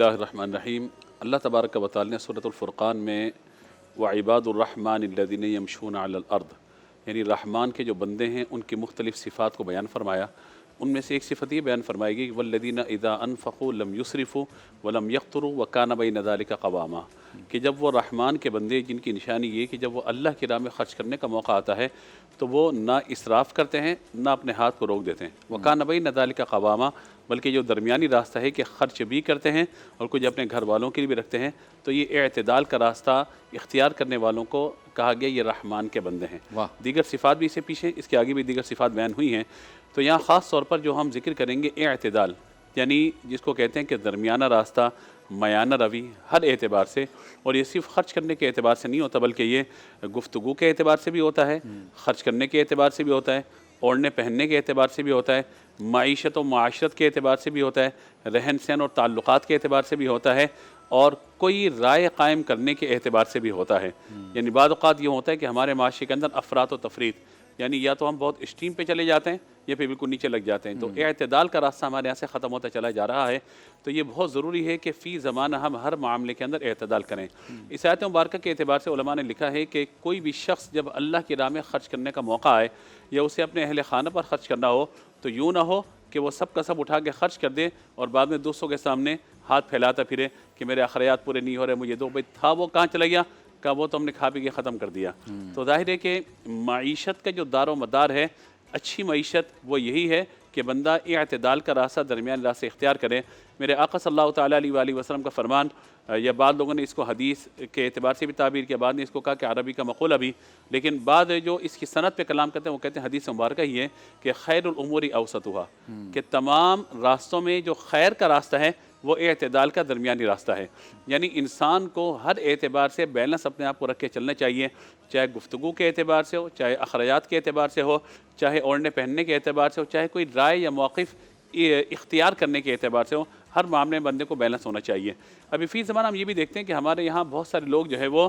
बिस्मिल्लाहिर्रहमानिर्रहीम। अल्लाह तबारक व तआला ने सूरतुल फुरक़ान में वइबादुर्रहमान अल्लज़ीना यमशूना अलल अर्द यानी रहमान के जो बंदे हैं उनकी मुख्तलिफ़ सिफ़ात को बयान फरमाया। उनमें से एक सिफ़त ये बयान फरमाई गई वल्लज़ीना इज़ा अनफ़क़ू लम युसरिफ़ू व लम यक़्तुरू व कान बैन ज़ालिका क़वामा, कि जब वो रहमान के बंदे जिनकी निशानी ये कि जब वो अल्लाह की राह में ख़र्च करने का मौका आता है तो वो ना इसराफ़ करते हैं ना अपने हाथ को रोक देते हैं। व कान बैन ज़ालिका क़वामा, बल्कि जो दरमियानी रास्ता है कि ख़र्च भी करते हैं और कुछ अपने घर वालों के लिए भी रखते हैं। तो ये एतदाल का रास्ता इख्तियार करने वालों को कहा गया ये रहमान के बंदे हैं। दीगर सिफ़ात भी इससे पीछे इसके आगे भी दीगर सिफ़ात बयान हुई हैं। तो यहाँ ख़ास तौर पर जो हम जिक्र करेंगे एतदाल, यानी जिसको कहते हैं कि दरमियाना रास्ता, मयाना रवि हर एतबार से। और ये सिर्फ़ ख़र्च करने के एतबार से नहीं होता बल्कि ये गुफ्तगू के एतबार से भी होता है, ख़र्च करने के एतबार से भी होता है, ओढ़ने पहनने के एतबार से भी होता है, माईशत और माशरत के एतबार से भी होता है, रहन सहन और ताल्लुक़ात के एतबार से भी होता है, और कोई राय कायम करने के एतबार से भी होता है। यानी बाद औक़ात ये होता है कि हमारे माशरे के अंदर अफ़रात व तफरीत, यानी या तो हम बहुत एक्सट्रीम पे चले जाते हैं या फिर बिल्कुल नीचे लग जाते हैं। तो एतदाल का रास्ता हमारे यहाँ से ख़त्म होता चला जा रहा है। तो ये बहुत ज़रूरी है कि फ़ी ज़माना हम हर मामले के अंदर एतदाल करें। इस आयत मुबारक के एतबार से उलमा ने लिखा है कि कोई भी शख्स जब अल्लाह की राह में ख़र्च करने का मौका आए या उसे अपने अहल खाना पर ख़र्च करना हो तो यूँ ना हो कि वो सब का सब उठा के ख़र्च कर दे और बाद में दूसरों के सामने हाथ फैलाता फिरे कि मेरे अखरायात पूरे नहीं हो रहे, मुझे दो। भाई था वो कहाँ चला गया, का वो तो हमने खा पी के ख़त्म कर दिया। तो ज़ाहिर है कि मईशत का जो दारो मदार है, अच्छी मईशत वो यही है कि बंदा एतदाल का रास्ता दरमियान रास्ता इख्तियार करे। मेरे आका सल्लल्लाहु तआला अलैहि वसल्लम का फरमान, या बाद लोगों ने इसको हदीस के एतबार से भी ताबीर किया, बाद ने इसको कहा कि अरबी का मक़ूला भी, लेकिन बाद जो इसकी सनद पे कलाम करते हैं वो कहते हैं हदीस मुबारक ही है कि खैरुल उमूरी अवसतुहा, कि तमाम रास्तों में जो खैर का रास्ता है वो एतदाल का दरमियानी रास्ता है। यानी इंसान को हर एतबार से बैलेंस अपने आप को रख के चलना चाहिए, चाहे गुफ्तगू के एतबार से हो, चाहे अखरायात के एतबार से हो, चाहे ओढ़ने पहनने के एतबार से हो, चाहे कोई राय या मौक़िफ़ इख्तियार करने के एतबार से हो, हर मामले में बंदे को बैलेंस होना चाहिए। अभी फ़ी ज़माना हम ये भी देखते हैं कि हमारे यहाँ बहुत सारे लोग जो है वो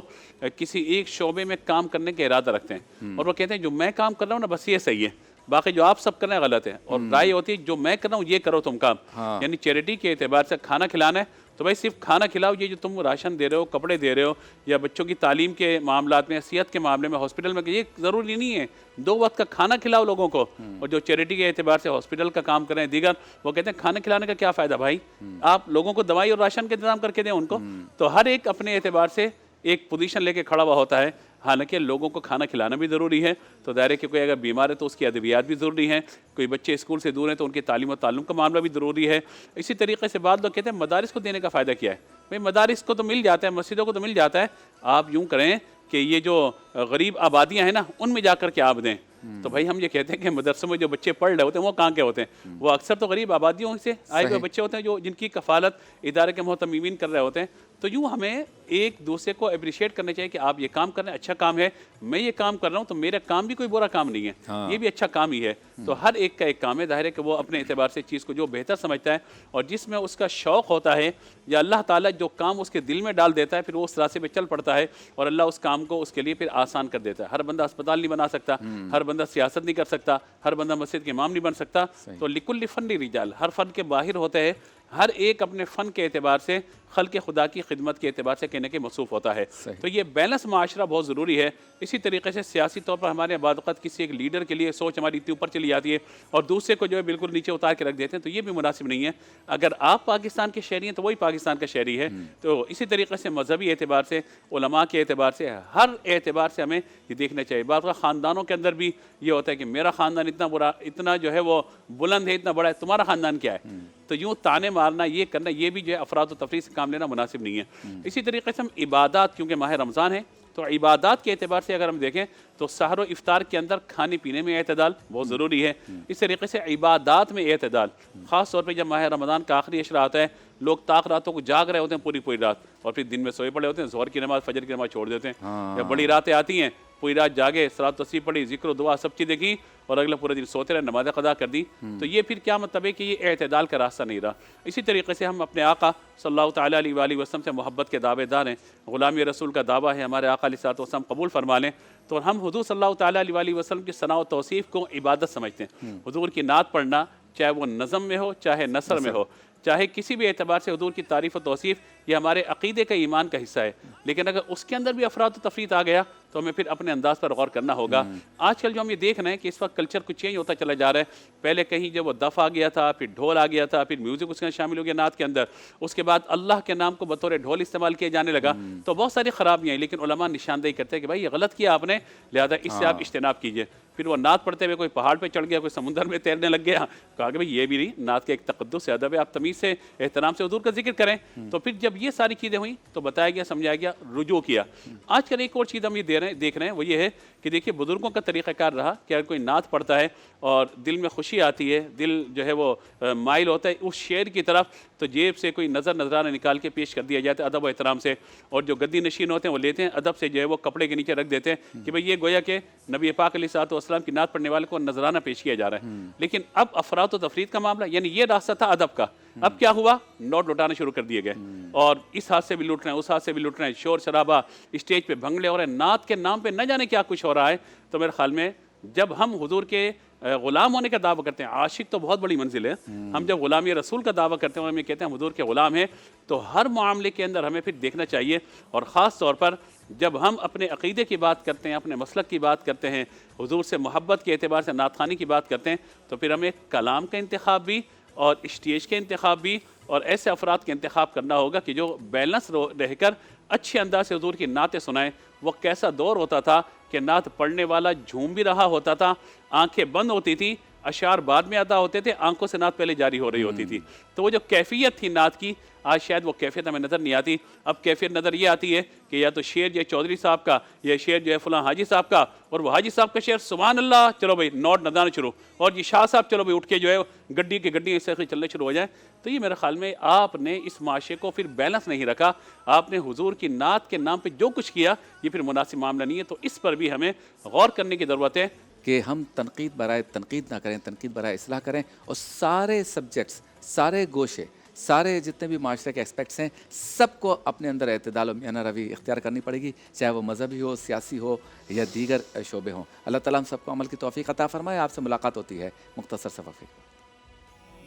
किसी एक शोबे में काम करने का इरादा रखते हैं और वो कहते हैं जो मैं काम कर रहा हूँ ना बस ये सही है, बाकी जो आप सब कर रहे हैं गलत है। और राय होती है जो मैं कर रहा हूँ ये करो तुम काम। यानी चैरिटी के एतबार से खाना खिलाना है तो भाई सिर्फ खाना खिलाओ, ये जो तुम राशन दे रहे हो, कपड़े दे रहे हो, या बच्चों की तालीम के मामलात में, सेहत के मामले में, हॉस्पिटल में, ये ज़रूरी नहीं है। दो वक्त का खाना खिलाओ लोगों को। और जो चैरिटी के एतबार से हॉस्पिटल का काम करें दीगर, वो कहते हैं खाना खिलाने का क्या फ़ायदा भाई, आप लोगों को दवाई और राशन का इंतज़ाम करके दें उनको। तो हर एक अपने एतबार से एक पोजीशन लेके खड़ा हुआ होता है। हालांकि लोगों को खाना खिलाना भी ज़रूरी है, तो दायरे कि कोई अगर बीमार है तो उसकी अद्वियात भी ज़रूरी है, कोई बच्चे स्कूल से दूर हैं तो उनकी तालीम और ताल्लुम का मामला भी ज़रूरी है। इसी तरीके से बाद लोग कहते हैं मदारिस को देने का फ़ायदा क्या है। भाई मदारिस को तो मिल जाता है, मस्जिदों को तो मिल जाता है, आप यूँ करें कि ये जो गरीब आबादियाँ हैं ना उनमें जाकर के आप दें। तो भाई हम ये कहते हैं कि मदरसों में जो बच्चे पढ़ रहे होते हैं वो कहाँ के होते हैं, वो अक्सर तो गरीब आबादियों से आए हुए बच्चे होते हैं जो जिनकी कफ़ालत इदारे के मोहतमीमीन कर रहे होते हैं। तो यूँ हमें एक दूसरे को अप्रिशिएट करना चाहिए कि आप ये काम कर रहे हैं, अच्छा काम है, मैं ये काम कर रहा हूँ तो मेरा काम भी कोई बुरा काम नहीं है, ये भी अच्छा काम ही है। तो हर एक का एक काम है, ज़ाहिर है कि वो अपने एतबार से चीज़ को जो बेहतर समझता है और जिसमें उसका शौक़ होता है या अल्लाह ताला जो काम उसके दिल में डाल देता है फिर वो उस रास्ते पे चल पड़ता है और अल्लाह उस काम को उसके लिए फिर आसान कर देता है। हर बंदा अस्पताल नहीं बना सकता, हर बंदा सियासत नहीं कर सकता, हर बंदा मस्जिद के इमाम नहीं बन सकता। तो लिकुल्ली फ़न रिजाल, हर फ़न के बाहिर होते हैं, हर एक अपने फ़न के एतबार से खल्क़ खुदा की खिदमत के एतबार से कहने के मसूफ़ होता है। तो ये बैलेंस माशरा बहुत ज़रूरी है। इसी तरीके से सियासी तौर पर हमारे बाद वक़्त किसी एक लीडर के लिए सोच हमारी इतनी ऊपर चली जाती है और दूसरे को जो है बिल्कुल नीचे उतार के रख देते हैं, तो ये भी मुनासिब नहीं है। अगर आप पाकिस्तान के शहरी हैं तो वही पाकिस्तान का शहरी है। तो इसी तरीके से मजहबी एतबार से, उलमा के एतबार से, हर एतबार से हमें ये देखना चाहिए। बाद ख़ानदानों के अंदर भी ये होता है कि मेरा ख़ानदान इतना बुरा, इतना जो है वो बुलंद है, इतना बड़ा है, तुम्हारा ख़ानदान क्या है। तो यूँ ताने मारना, ये करना, ये भी जो है अफराद व तफरीह से काम लेना मुनासिब नहीं है। इसी तरीके से हम इबादत, क्योंकि माह रमज़ान है तो इबादत के एतबार से अगर हम देखें तो सहर व इफ्तार के अंदर खाने पीने में एतदाल बहुत ज़रूरी है। इस तरीके से इबादत में एतदाल, ख़ास तौर पर जब माह रमज़ान का आखिरी अशरा आता है, लोग ताक रातों को जाग रहे होते हैं पूरी पूरी रात और फिर दिन में सोए पड़े होते हैं, ज़ोहर की नमाज़ फजर की नमाज़ छोड़ देते हैं। जब बड़ी रातें आती हैं पूरी रात जागे, सलात तस्बीह पढ़ी, ज़िक्र दुआ सब चीज़ देखी और अगला पूरे दिन सोते रहे, नमाज़ क़ज़ा कर दी। तो ये फिर क्या मतलब है कि ये एतदाल का रास्ता नहीं रहा। इसी तरीके से हम अपने आका सल्लल्लाहु तआला अलैहि वसल्लम से मोहब्बत के दावेदार हैं, ग़ुलामी रसूल का दावा है, हमारे आका अलैहिस्सलातु वस्सलाम कबूल फरमा लें। तो हम हुज़ूर सल्लल्लाहु तआला अलैहि वसल्लम की सना व तौसीफ़ को इबादत समझते हैं। हुज़ूर की नात पढ़ना, चाहे वो नज़म में हो चाहे नसर में हो, چاہے کسی بھی اعتبار سے حضور کی تعریف و توصیف یہ ہمارے عقیدے کا ایمان کا حصہ ہے، لیکن اگر اس کے اندر بھی افراد و تفریط آ گیا تو ہمیں پھر اپنے انداز پر غور کرنا ہوگا۔ آج کل جو ہم یہ دیکھ رہے ہیں کہ اس وقت کلچر کچھ چینج ہوتا چلا جا رہا ہے، پہلے کہیں جب وہ دف آ گیا تھا، پھر ڈھول آ گیا تھا، پھر میوزک اس کے شامل ہو گیا نعت کے اندر، اس کے بعد اللہ کے نام کو بطور ڈھول استعمال کیا جانے لگا، تو بہت ساری خرابیاں ہیں، لیکن علماء نشاندہی کرتے ہیں کہ بھائی یہ غلط کیا آپ نے، لہذا اس سے آپ اجتناب کیجئے۔ پھر وہ نعت پڑھتے ہوئے کوئی پہاڑ پہ چڑھ گیا، کوئی سمندر میں تیرنے لگ گیا، کہا کہ بھئی یہ بھی نہیں، نعت کا ایک تقدس ہے، ادب ہے، آپ تمیز سے احترام سے حضور کا ذکر کریں۔ تو پھر جب یہ ساری چیزیں ہوئیں تو بتایا گیا، سمجھایا گیا، رجوع کیا۔ آج کل ایک اور چیز ہم یہ دیکھ رہے ہیں، وہ یہ ہے کہ دیکھیے بزرگوں کا طریقہ کار رہا کہ اگر کوئی نعت پڑھتا ہے اور دل میں خوشی آتی ہے، دل جو ہے وہ مائل ہوتا ہے اس شعر کی طرف، تو جیب سے کوئی نظرانہ نکال کے پیش کر دیا جاتا ہے ادب و احترام سے، اور جو گدی نشین ہوتے ہیں وہ لیتے ہیں ادب سے، جو ہے وہ کپڑے کے نیچے رکھ دیتے ہیں کہ بھئی یہ گویا کہ نبی پاک علیہ الصلوۃ والسلام کی نعت پڑھنے والے کو نذرانہ پیش کیا جا رہا ہے۔ لیکن اب افراط و تفریط کا معاملہ، یعنی یہ راستہ تھا ادب کا، اب کیا ہوا، نوٹ لوٹانے شروع کر دیے گئے، اور اس ہاتھ سے بھی لوٹ رہے ہیں، اس ہاتھ سے بھی لوٹ رہے ہیں، شور شرابہ، اسٹیج پہ بھنگڑے ہو رہے ہیں، نعت کے نام پہ نہ جانے کیا کچھ ہو رہا ہے۔ تو میرے خیال میں جب ہم حضور کے غلام ہونے کا دعویٰ کرتے ہیں، عاشق تو بہت بڑی منزل ہے، ہم جب غلامی رسول کا دعویٰ کرتے ہیں اور ہم یہ کہتے ہیں حضور کے غلام ہیں، تو ہر معاملے کے اندر ہمیں پھر دیکھنا چاہیے، اور خاص طور پر جب ہم اپنے عقیدے کی بات کرتے ہیں، اپنے مسلک کی بات کرتے ہیں، حضور سے محبت کے اعتبار سے نعت خوانی کی بات کرتے ہیں، تو پھر ہمیں کلام کا انتخاب بھی اور اسٹیج کے انتخاب بھی اور ایسے افراد کا انتخاب کرنا ہوگا کہ جو بیلنس رہ کر اچھے انداز سے حضور کی نعتیں سنائیں۔ وہ کیسا دور ہوتا تھا کہ نعت پڑھنے والا جھوم بھی رہا ہوتا تھا، آنکھیں بند ہوتی تھی، اشعار بعد میں ادا ہوتے تھے، آنکھوں سے نعت پہلے جاری ہو رہی ہوتی تھی۔ تو وہ جو کیفیت تھی نعت کی، آج شاید وہ کیفیت ہمیں نظر نہیں آتی۔ اب کیفیت نظر یہ آتی ہے کہ یا تو شعر جو ہے چودھری صاحب کا، یا شعر جو ہے فلاں حاجی صاحب کا، اور وہ حاجی صاحب کا شعر سبحان اللہ، چلو بھائی نوٹ نظانا شروع، اور یہ شاہ صاحب چلو بھائی اٹھ کے جو ہے گڈی کی گڈی اس سے چلنے شروع ہو جائیں۔ تو یہ میرے خیال میں آپ نے اس معاشرے کو پھر بیلنس نہیں رکھا، آپ نے حضور کی نعت کے نام پہ جو کچھ کیا یہ پھر مناسب معاملہ نہیں ہے۔ تو اس پر بھی ہمیں غور کرنے کی ضرورت ہے کہ ہم تنقید برائے تنقید نہ کریں، تنقید برائے اصلاح کریں، اور سارے سبجیکٹس، سارے گوشے، سارے جتنے بھی معاشرے کے اسپیکٹس ہیں، سب کو اپنے اندر اعتدال و میانہ روی اختیار کرنی پڑے گی، چاہے وہ مذہبی ہو، سیاسی ہو یا دیگر شعبے ہوں۔ اللہ تعالیٰ ہم سب کو عمل کی توفیق عطا فرمائے۔ آپ سے ملاقات ہوتی ہے مختصر سے وقفے کے بعد۔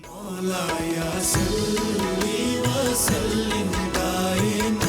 مولایا صلی وسلم دائما